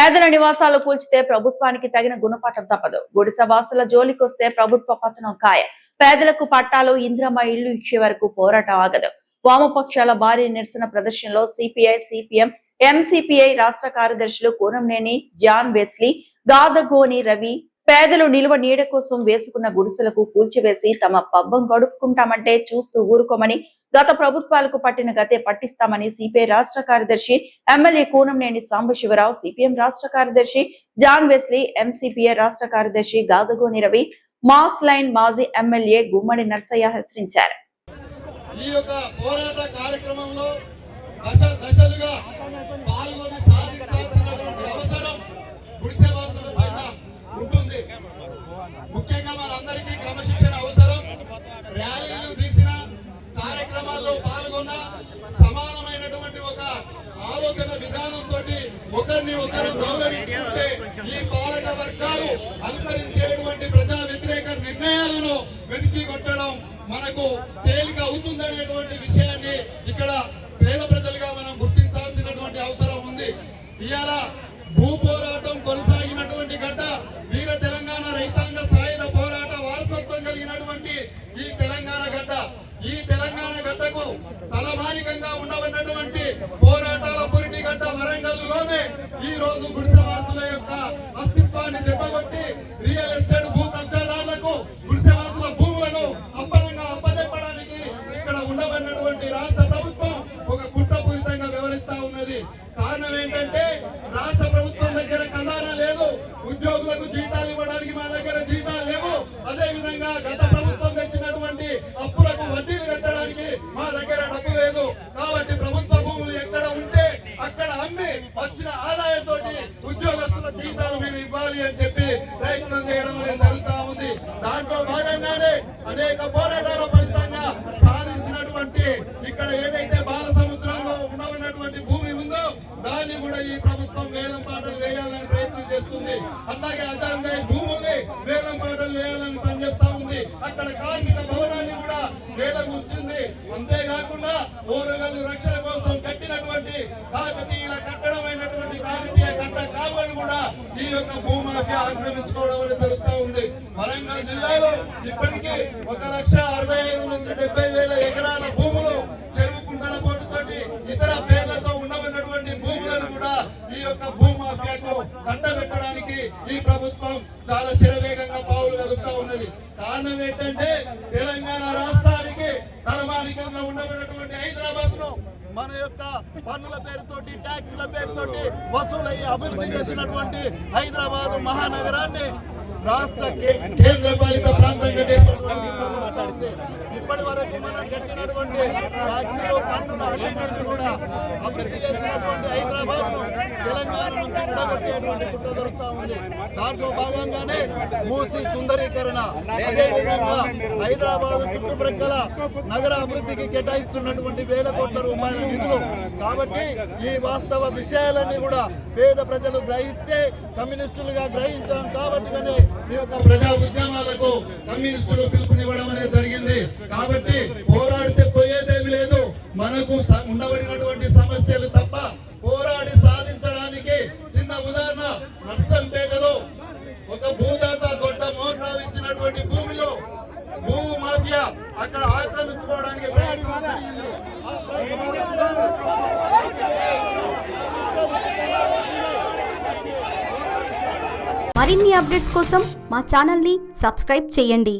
పేదల నివాసాలు కూల్చితే ప్రభుత్వానికి తగిన గుణపాఠం తప్పదు. గుడిసె వాసుల జోలికొస్తే ప్రభుత్వ పతనం ఖాయ. పేదలకు పట్టాలు, ఇంద్రమ్మ ఇళ్లు ఇచ్చే వరకు పోరాటం ఆగదు. వామపక్షాల భారీ నిరసన ప్రదర్శనలో సిపిఐ, సిపిఎం, ఎంసిపిఐ రాష్ట్ర కార్యదర్శులు కూనంనేని జాన్ వెస్లీ, గాదగోని రవి పేదలు నిలువ నీడ కోసం వేసుకున్న గుడిసెలకు కూల్చివేసి తమ పబ్బం గడుపుకుంటామంటే చూస్తూ ఊరుకోమని, గత ప్రభుత్వాలకు పట్టిన గతే పట్టిస్తామని సిపిఐ రాష్ట్ర కార్యదర్శి ఎమ్మెల్యే కూనంనేని సాంబశివరావు, సిపిఎం రాష్ట్ర కార్యదర్శి జాన్ వెస్లీ, ఎంసిపిఐ రాష్ట్ర కార్యదర్శి గాదగోని రవి, మాస్ లైన్ మాజీ ఎమ్మెల్యే గుమ్మడి నర్సయ్య హెచ్చరించారు. ఈ యొక్క పోరాట కార్యక్రమంలో దశలుగా పాల్గొని సాధించాల్సినటువంటి అవసరం గుడిసె వాసుల పైన ఉంటుంది. ముఖ్యంగా మనందరికీ క్రమశిక్షణ అవసరం. ర్యాలీలు తీసిన, కార్యక్రమాల్లో పాల్గొన్న, సమానమైనటువంటి ఒక ఆలోచన విధానంతో ఒకరిని ఒకరు గౌరవించుకుంటే ఈ పాలక వర్గాలు అనుసరించేటువంటి ప్రజా వ్యతిరేక నిర్ణయాలను వెనక్కి కొట్టడం మనకు తేలిక అవుతుందనేటువంటి విషయాన్ని ఇక్కడ పేద ప్రజలుగా మనం గుర్తించాల్సినటువంటి అవసరం ఉంది. ఇవాళ భూ పోరాటం కొనసాగినటువంటి గడ్డ, వీర తెలంగాణ రైతాంగ సాయుధ పోరాట వారసత్వం కలిగినటువంటి ఈ తెలంగాణ గడ్డ. ఈ తెలంగాణ గడ్డకు తలమానికంగా ఉండవన్నటువంటి పోరాటాల పురిటి గడ్డ వరంగల్లోనే ఈ రోజు గుడిసె వాసుల యొక్క అస్తిత్వాన్ని దెబ్బకొట్టి రియల్ ఎస్టేట్ భూ కబ్జాదారులకు గుడిసె వాసుల భూములను అప్పజెప్పడానికి ఇక్కడ ఉండవన్నటువంటి రాష్ట్ర ప్రభుత్వం ఒక కుట్రపూరితంగా వ్యవహరిస్తా ఉన్నది. కారణం ఏంటంటే రాష్ట్ర ప్రభుత్వం దగ్గర ఖజానా లేదు, ఉద్యోగులకు జీతాలు ఇవ్వడానికి మా దగ్గర జీతాలు లేవు. అదే విధంగా గత ప్రభుత్వం తెచ్చినటువంటి అప్పులకు వడ్డీలు కట్టడానికి మా దగ్గర డబ్బు లేదు. కాబట్టి ప్రభుత్వ భూములు ఎక్కడ ఉంటే అక్కడ అమ్మి వచ్చిన ఆదాయంతో ఉద్యోగస్తుల జీతాలు మేము ఇవ్వాలి అని చెప్పి ప్రయత్నం చేయడం అనేది జరుగుతూ ఉంది. దాంట్లో భాగంగానే అనేక పోరాటాల ఫలితంగా సాధించినటువంటి ఇక్కడ ఏదైతే బాల సముద్రంలో ఉండవన్నటువంటి భూమి ఉందో దాన్ని కూడా ఈ ప్రభుత్వం వేలం పాటలు వేయాలని ప్రయత్నం చేస్తుంది. అలాగే అదే భూముల్ని వేలం పాటలు వేయాలని పనిచేస్తా ఉంది. అక్కడ కార్మిక భవనాన్ని కూడా వేలకు వచ్చింది. అంతేకాకుండా ఓరగల్లు రక్షణ కోసం కట్టినటువంటి కాకతీయుల కట్టడమైనటువంటి కాకతీయ కట్ట కాలువను కూడా ఈ యొక్క భూమాఫియా ఆక్రమించుకోవడం అనేది జరుగుతూ ఉంది. వరంగల్ జిల్లాలో ఇప్పటికీ 1,65,000-70,000 ఎకరాల భూములు చెరువు కుంటల పోటుతోటి ఇతర పేర్లతో ఉండవన్నటువంటి భూములను కూడా ఈ యొక్క భూమాఫియాకు కట్టబెట్టడానికి ఈ ప్రభుత్వం చాలా శరవేగంగా పావులు కదుపుతా ఉన్నది. కారణం ఏంటంటే తెలంగాణ రాష్ట్రానికి తలమానికంగా ఉండబడినటువంటి హైదరాబాద్ ను మన యొక్క పన్నుల పేరుతోటి, ట్యాక్సుల పేరుతోటి వసూలయ్యి అభివృద్ధి చేసినటువంటి హైదరాబాద్ మహానగరాన్ని రాష్ట్ర కేంద్ర పాలిత ప్రాంతంగా ఇప్పటి వరకు మనం కట్టినటువంటి ట్యాక్సీలు, పన్నుల అన్నింటినీ కూడా అభివృద్ధి చేసినటువంటి హైదరాబాద్ తెలంగాణ నుంచి విడగొట్టేటువంటి కుట్ర జరుగుతూ ఉంది. దాంట్లో భాగంగానే మూసి సుందరీకరణ, అదేవిధంగా హైదరాబాద్ చుట్టుప్రక్కల నగర అభివృద్ధికి కేటాయిస్తున్నటువంటి వేల కోట్ల రూపాయల నిధులు. కాబట్టి ఈ వాస్తవ విషయాలన్నీ కూడా పేద ప్రజలు గ్రహిస్తే కమ్యూనిస్టులుగా గ్రహించాం. కాబట్టిగానే ఈ యొక్క ప్రజా ఉద్యమాలకు కమ్యూనిస్టులు పిలుపునివ్వడం అనేది జరిగింది. కాబట్టి పోరాడితే పోయేదేమి లేదు. మనకు ఉండబడినటువంటి సమస్యలు తప్ప పోరాడి సాధించడానికి చిన్న ఉదాహరణ, నర్సంపేటలో ఒక భూదాత దొడ్డ మోహన్ ఇచ్చినటువంటి భూమిలో భూ మాఫియా అక్కడ ఆక్రమించుకోవడానికి ప్రయత్నం జరిగింది. మరిన్ని అప్డేట్స్ కోసం మా ఛానల్ని సబ్స్క్రైబ్ చేయండి.